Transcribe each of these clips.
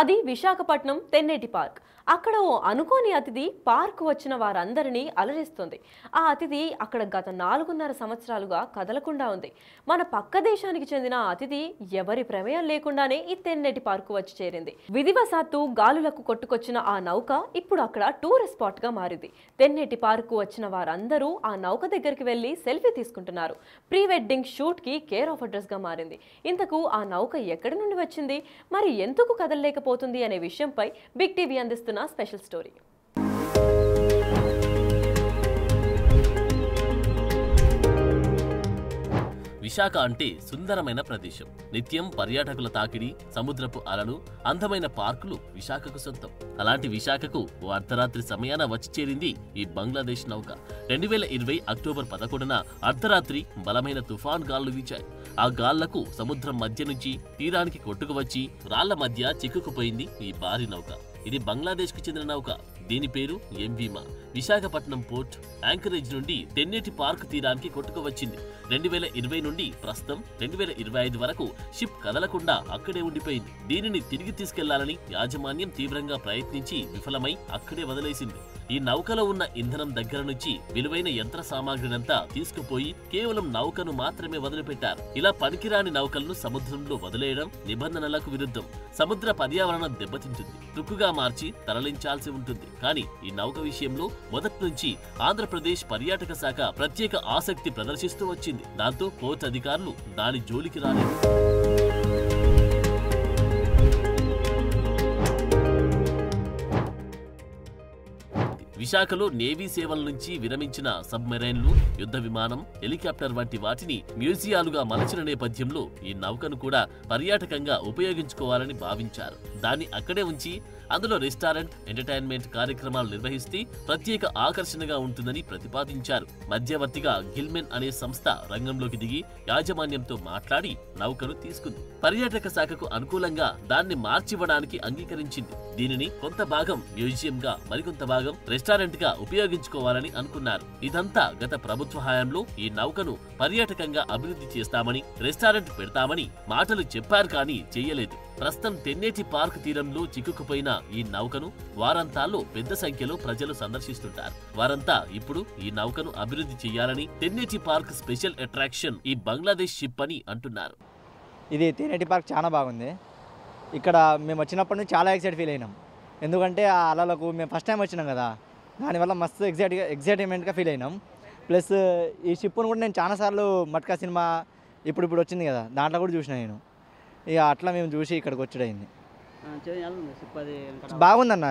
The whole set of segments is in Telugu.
అది విశాఖపట్నం తెన్నేటి పార్క్. అక్కడ ఓ అనుకోని అతిథి పార్క్ వచ్చిన వారందరినీ అలరిస్తుంది. ఆ అతిథి అక్కడ గత 4.5 సంవత్సరాలుగా కదలకుండా ఉంది. మన పక్క దేశానికి చెందిన ఆ అతిథి ఎవరి ప్రమేయం లేకుండానే ఈ తెన్నేటి పార్కు వచ్చి చేరింది. విధివశాత్తు గాలులకు కొట్టుకొచ్చిన ఆ నౌక ఇప్పుడు అక్కడ టూరిస్ట్ స్పాట్ గా మారింది. తెన్నేటి పార్కు వచ్చిన వారందరూ ఆ నౌక దగ్గరికి వెళ్లి సెల్ఫీ తీసుకుంటున్నారు. ప్రీ వెడ్డింగ్ షూట్ కి కేర్ ఆఫ్ అడ్రస్ గా మారింది. ఇంతకు ఆ నౌక ఎక్కడి నుండి వచ్చింది, మరి ఎందుకు కదలలేకపోతుంది అనే విషయంపై బిగ్ టీవీ అందిస్తున్న స్పెషల్ స్టోరీ. విశాఖ అంటే సుందరమైన ప్రదేశం. నిత్యం పర్యాటకుల తాకిడి, సముద్రపు అలలు, అందమైన పార్కులు విశాఖకు సొంతం. అలాంటి విశాఖకు ఓ అర్ధరాత్రి సమయాన వచ్చి చేరింది ఈ బంగ్లాదేశ్ నౌక. 2020 అక్టోబర్ 11న అర్ధరాత్రి బలమైన తుఫాన్ గాలులు వీచాయి. ఆ గాళ్లకు సముద్రం మధ్య నుంచి తీరానికి కొట్టుకువచ్చి రాళ్ల మధ్య చిక్కుకుపోయింది ఈ భారీ నౌక. ఇది బంగ్లాదేశ్ కు చెందిన నౌక. దీని పేరు ఎంవీమా. విశాఖపట్నం పోర్ట్ యాంకరేజ్ నుండి తెన్నేటి పార్క్ తీరానికి కొట్టుకువచ్చింది. 2020 నుండి ప్రస్తుతం 2025 వరకు షిప్ కదలకుండా అక్కడే ఉండిపోయింది. దీనిని తిరిగి తీసుకెళ్లాలని యాజమాన్యం తీవ్రంగా ప్రయత్నించి విఫలమై అక్కడే వదిలేసింది. ఈ నౌకలో ఉన్న ఇంధనం దగ్గర నుంచి విలువైన యంత్ర సామాగ్రినంతా తీసుకుపోయి కేవలం నౌకను మాత్రమే వదిలిపెట్టారు. ఇలా పనికిరాని నౌకలను సముద్రంలో వదిలేయడం నిబంధనలకు విరుద్ధం. సముద్ర పర్యావరణం దెబ్బతింటుంది. తుక్కుగా మార్చి తరలించాల్సి ఉంటుంది. కానీ ఈ నౌక విషయంలో మొదటి నుంచి ఆంధ్రప్రదేశ్ పర్యాటక శాఖ ప్రత్యేక ఆసక్తి ప్రదర్శిస్తూ వచ్చింది. దాంతో పోర్ట్ అధికారులు దాని జోలికి రాలేదు. విశాఖలో నేవీ సేవల నుంచి విరమించిన సబ్మెరైన్లు, యుద్ధ విమానం, హెలికాప్టర్ వంటి వాటిని మ్యూజియాలుగా మలచిన నేపథ్యంలో ఈ నౌకను కూడా పర్యాటకంగా ఉపయోగించుకోవాలని భావించారు. దాన్ని అక్కడే ఉంచి అందులో రెస్టారెంట్, ఎంటర్టైన్మెంట్ కార్యక్రమాలు నిర్వహిస్తే ప్రత్యేక ఆకర్షణగా ఉంటుందని ప్రతిపాదించారు. మధ్యవర్తిగా గిల్మెన్ అనే సంస్థ రంగంలోకి దిగి యాజమాన్యంతో మాట్లాడి నౌకను తీసుకుంది. పర్యాటక శాఖకు అనుకూలంగా దాన్ని మార్చివ్వడానికి అంగీకరించింది. దీనిని కొంత భాగం మ్యూజియంగా, మరికొంత భాగం రెస్టారెంట్ గా ఉపయోగించుకోవాలని అనుకున్నారు. ఇదంతా గత ప్రభుత్వ హయాంలో ఈ నౌకను పర్యాటకంగా అభివృద్ధి చేస్తామని, రెస్టారెంట్ పెడతామని మాటలు చెప్పారు, కానీ చెయ్యలేదు. ప్రస్తుతం తెన్నేటి పార్క్ తీరంలో చిక్కుకుపోయిన ఈ నౌకను వారంతాల్లో పెద్ద సంఖ్యలో ప్రజలు సందర్శిస్తుంటారు. వారంతా ఇప్పుడు ఈ నౌకను అభివృద్ధి చేయాలని తెన్నేటి పార్క్ స్పెషల్ అట్రాక్షన్ ఈ బంగ్లాదేశ్ షిప్ అని అంటున్నారు. ఇది తెన్నేటి పార్క్ చాలా బాగుంది. ఇక్కడ మేము వచ్చినప్పటి నుంచి చాలా ఎక్సైట్ ఫీల్ అయినాం. ఎందుకంటే ఆ అలలకు మేము ఫస్ట్ టైం వచ్చినాం కదా, దానివల్ల మస్తు ఎక్సైట్మెంట్గా ఫీల్ అయినాం. ప్లస్ ఈ షిప్ను కూడా నేను చాలాసార్లు మట్కా సినిమా ఇప్పుడు వచ్చింది కదా, దాంట్లో కూడా చూసిన నేను. ఇక అట్లా మేము చూసి ఇక్కడికి వచ్చేటయింది. బాగుందన్న.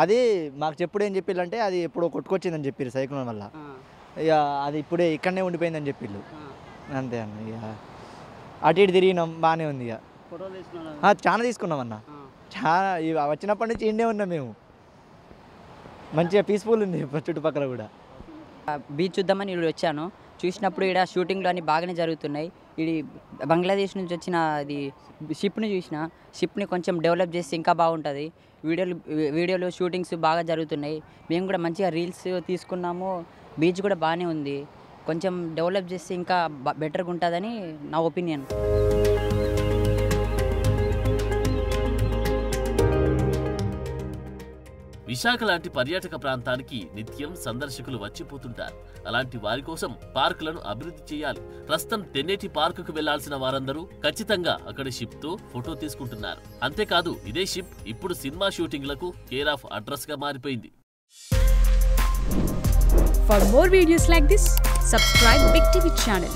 అది మాకు చెప్పుడు ఏం చెప్పిల్లంటే అది ఎప్పుడో కొట్టుకొచ్చిందని చెప్పారు సైక్లోన్ వల్ల. ఇక అది ఇప్పుడే ఇక్కడనే ఉండిపోయిందని చెప్పిళ్ళు. అంతే అన్న. ఇక అటు ఇటు తిరిగినాం, బాగానే ఉంది. ఇక చాలా తీసుకున్నాం అన్న. చాలా వచ్చినప్పటి నుంచి ఇండే ఉన్నాం మేము. మంచిగా పీస్ఫుల్ ఉంది చుట్టుపక్కల కూడా. బీచ్ చూద్దామని ఇక్కడ వచ్చాను. చూసినప్పుడు ఇక్కడ షూటింగ్లు అన్నీ బాగానే జరుగుతున్నాయి. ఇది బంగ్లాదేశ్ నుంచి వచ్చిన అది షిప్ని చూసిన. షిప్ని కొంచెం డెవలప్ చేస్తే ఇంకా బాగుంటుంది. వీడియోలు షూటింగ్స్ బాగా జరుగుతున్నాయి. మేము కూడా మంచిగా రీల్స్ తీసుకున్నాము. బీచ్ కూడా బాగానే ఉంది. కొంచెం డెవలప్ చేస్తే ఇంకా బెటర్గా ఉంటుందని నా ఒపీనియన్. విశాఖ లాంటి పర్యాటక ప్రాంతానికి నిత్యం సందర్శకులు వచ్చిపోతుంటారు. అలాంటి వారి కోసం పార్కులను అభివృద్ధి చేయాలి. ప్రస్తుతం తెన్నేటి పార్కుకు వెళ్లాల్సిన వారందరూ ఖచ్చితంగా అక్కడి షిప్ తో ఫోటో తీసుకుంటున్నారు. అంతేకాదు, ఇదే షిప్ ఇప్పుడు సినిమా షూటింగ్లకు కేర్ ఆఫ్ అడ్రస్ గా మారిపోయింది. For more videos like this, subscribe Big TV channel.